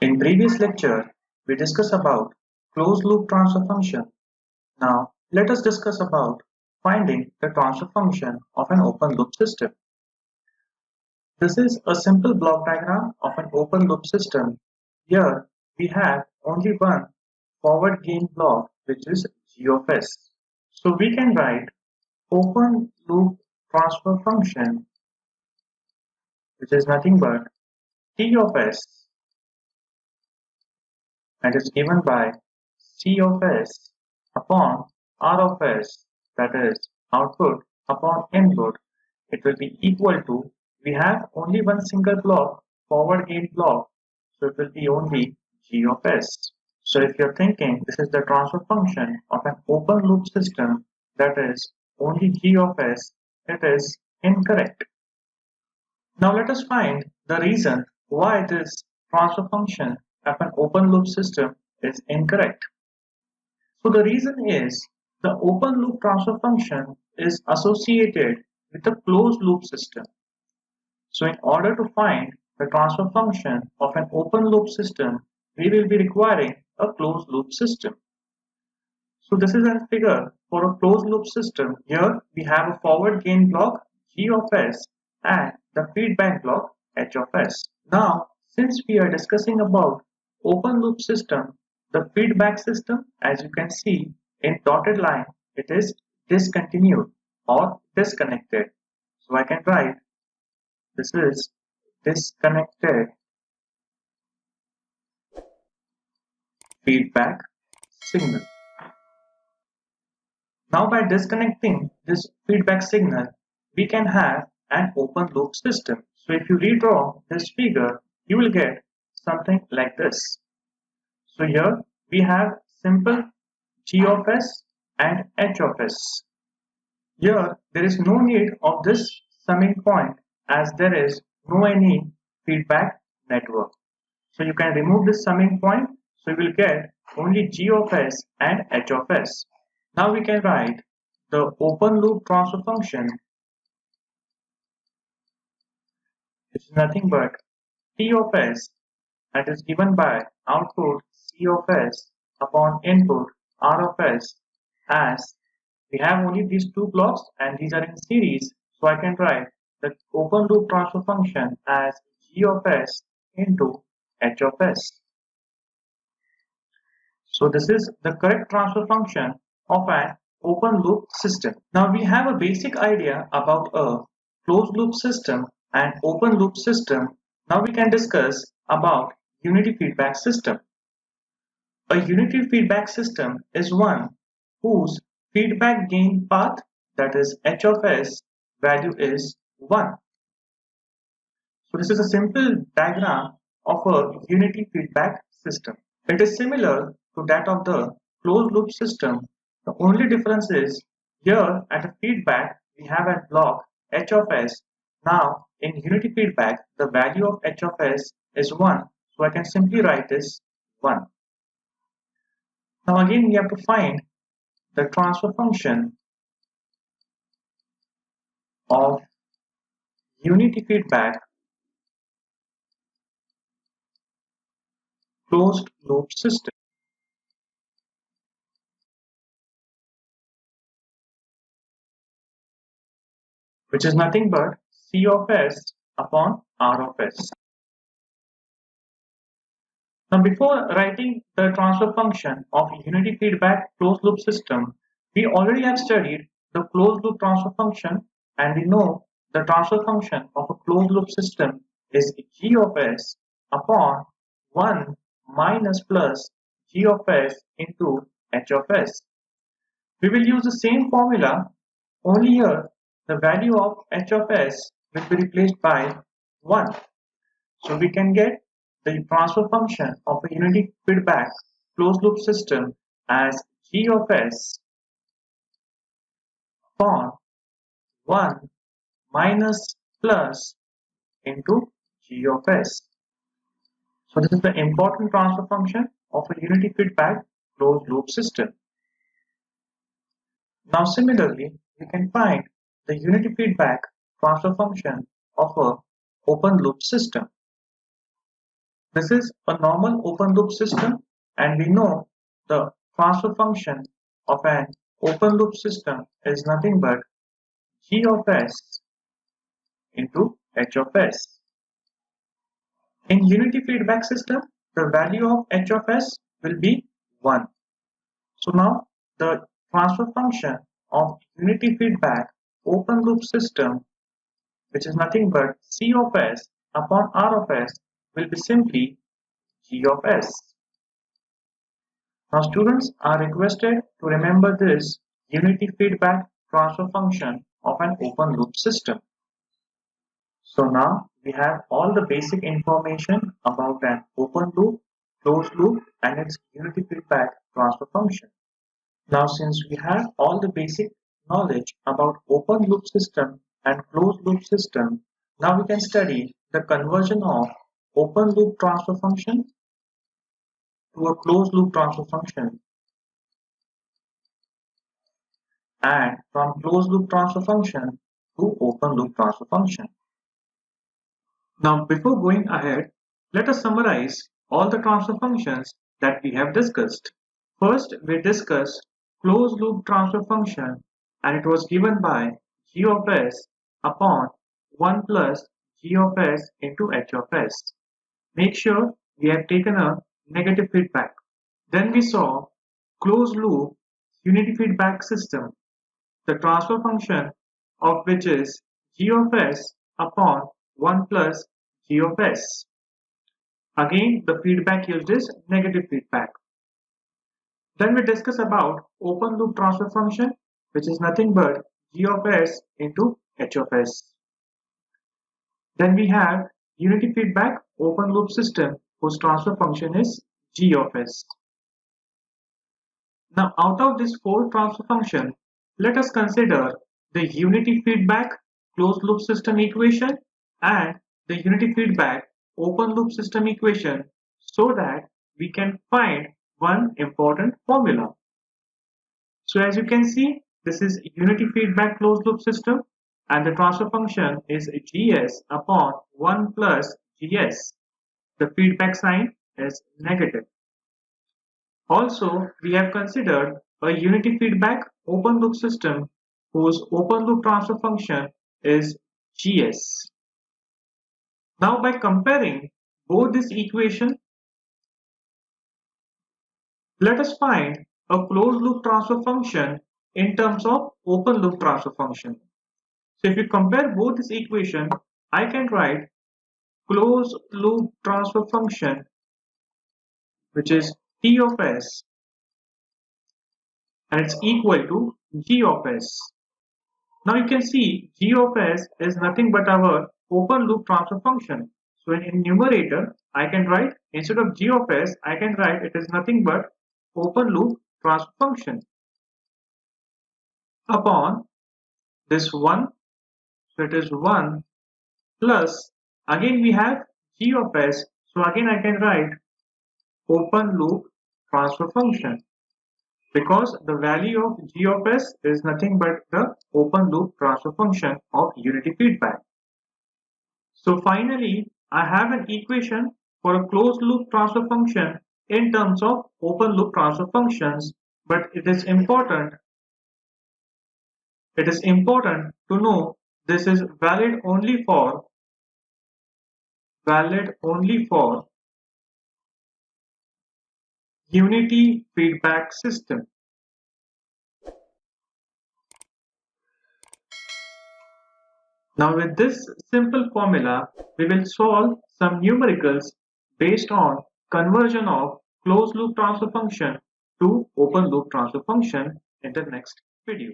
In previous lecture, we discussed about closed loop transfer function. Now, let us discuss about finding the transfer function of an open loop system. This is a simple block diagram of an open loop system. Here, we have only one forward gain block, which is g of s. So we can write open loop transfer function, which is nothing but t of s, and is given by C of s upon R of s, that is output upon input. It will be equal to, we have only one single block, forward gain block, so it will be only g of s. So if you're thinking this is the transfer function of an open loop system, that is only g of s, it is incorrect. Now let us find the reason why this transfer function of an open loop system is incorrect. So the reason is the open loop transfer function is associated with a closed loop system. So in order to find the transfer function of an open loop system, we will be requiring a closed loop system. So this is a figure for a closed loop system. Here we have a forward gain block G of s and the feedback block H of s. Now, since we are discussing about open loop system, the feedback system, as you can see in dotted line, it is discontinued or disconnected. So I can write this is disconnected feedback signal. Now by disconnecting this feedback signal, we can have an open loop system. So if you redraw this figure, you will get something like this. So here we have simple G of s and H of s. Here there is no need of this summing point as there is no any feedback network. So you can remove this summing point, so you will get only G of s and H of s. Now we can write the open loop transfer function, which is nothing but T of s, that is given by output C of s upon input R of s, as we have only these two blocks and these are in series, so I can write the open loop transfer function as G of s into H of s. So this is the correct transfer function of an open loop system. Now we have a basic idea about a closed loop system and open loop system. Now we can discuss about unity feedback system. A unity feedback system is one whose feedback gain path, that is H of s, value is 1. So this is a simple diagram of a unity feedback system. It is similar to that of the closed loop system. The only difference is here at a feedback we have a block H of s. Now in unity feedback the value of H of s is 1. So I can simply write this 1. Now again we have to find the transfer function of unity feedback closed loop system, which is nothing but C of s upon R of s. Now before writing the transfer function of unity feedback closed loop system, we already have studied the closed loop transfer function, and we know the transfer function of a closed loop system is G of s upon 1 minus plus G of s into H of s. We will use the same formula, only here the value of H of s will be replaced by 1. So we can get the transfer function of a unity feedback closed loop system as G of s upon 1 minus plus into G of s. So this is the important transfer function of a unity feedback closed loop system. Now similarly, we can find the unity feedback transfer function of a open loop system. This is a normal open loop system, and we know the transfer function of an open loop system is nothing but g of s into h of s. In unity feedback system, the value of h of s will be 1. So now the transfer function of unity feedback open loop system, which is nothing but C of s upon R of s, will be simply G of s. Now students are requested to remember this unity feedback transfer function of an open loop system. So now we have all the basic information about an open loop, closed loop and its unity feedback transfer function. Now since we have all the basic knowledge about open loop system and closed loop system, now we can study the conversion of open loop transfer function to a closed loop transfer function and from closed loop transfer function to open loop transfer function. Now before going ahead, let us summarize all the transfer functions that we have discussed. First, we discussed closed loop transfer function and it was given by g of s upon 1 plus g of s into h of s. Make sure we have taken a negative feedback. Then we saw closed loop unity feedback system, the transfer function of which is g of s upon 1 plus g of s. Again, the feedback used is negative feedback. Then we discuss about open loop transfer function, which is nothing but g of s into h of s. Then we have unity feedback open loop system whose transfer function is g of s. Now out of this 4 transfer function, let us consider the unity feedback closed loop system equation and the unity feedback open loop system equation so that we can find one important formula. So as you can see, this is unity feedback closed loop system and the transfer function is gs upon 1 plus gs. The feedback sign is negative. Also, we have considered a unity feedback open loop system whose open loop transfer function is gs. Now by comparing both this equation, let us find a closed loop transfer function in terms of open loop transfer function. So if you compare both this equation, I can write closed loop transfer function which is T of s and it's equal to G of s. Now you can see G of s is nothing but our open loop transfer function. So in numerator, I can write instead of G of s, I can write it is nothing but open loop transfer function upon this 1. So it is 1 plus again we have G of s. So again I can write open loop transfer function because the value of g of s is nothing but the open loop transfer function of unity feedback. So finally, I have an equation for a closed loop transfer function in terms of open loop transfer functions, but it is important to know this is valid only for unity feedback system. Now with this simple formula, we will solve some numericals based on conversion of closed loop transfer function to open loop transfer function in the next video.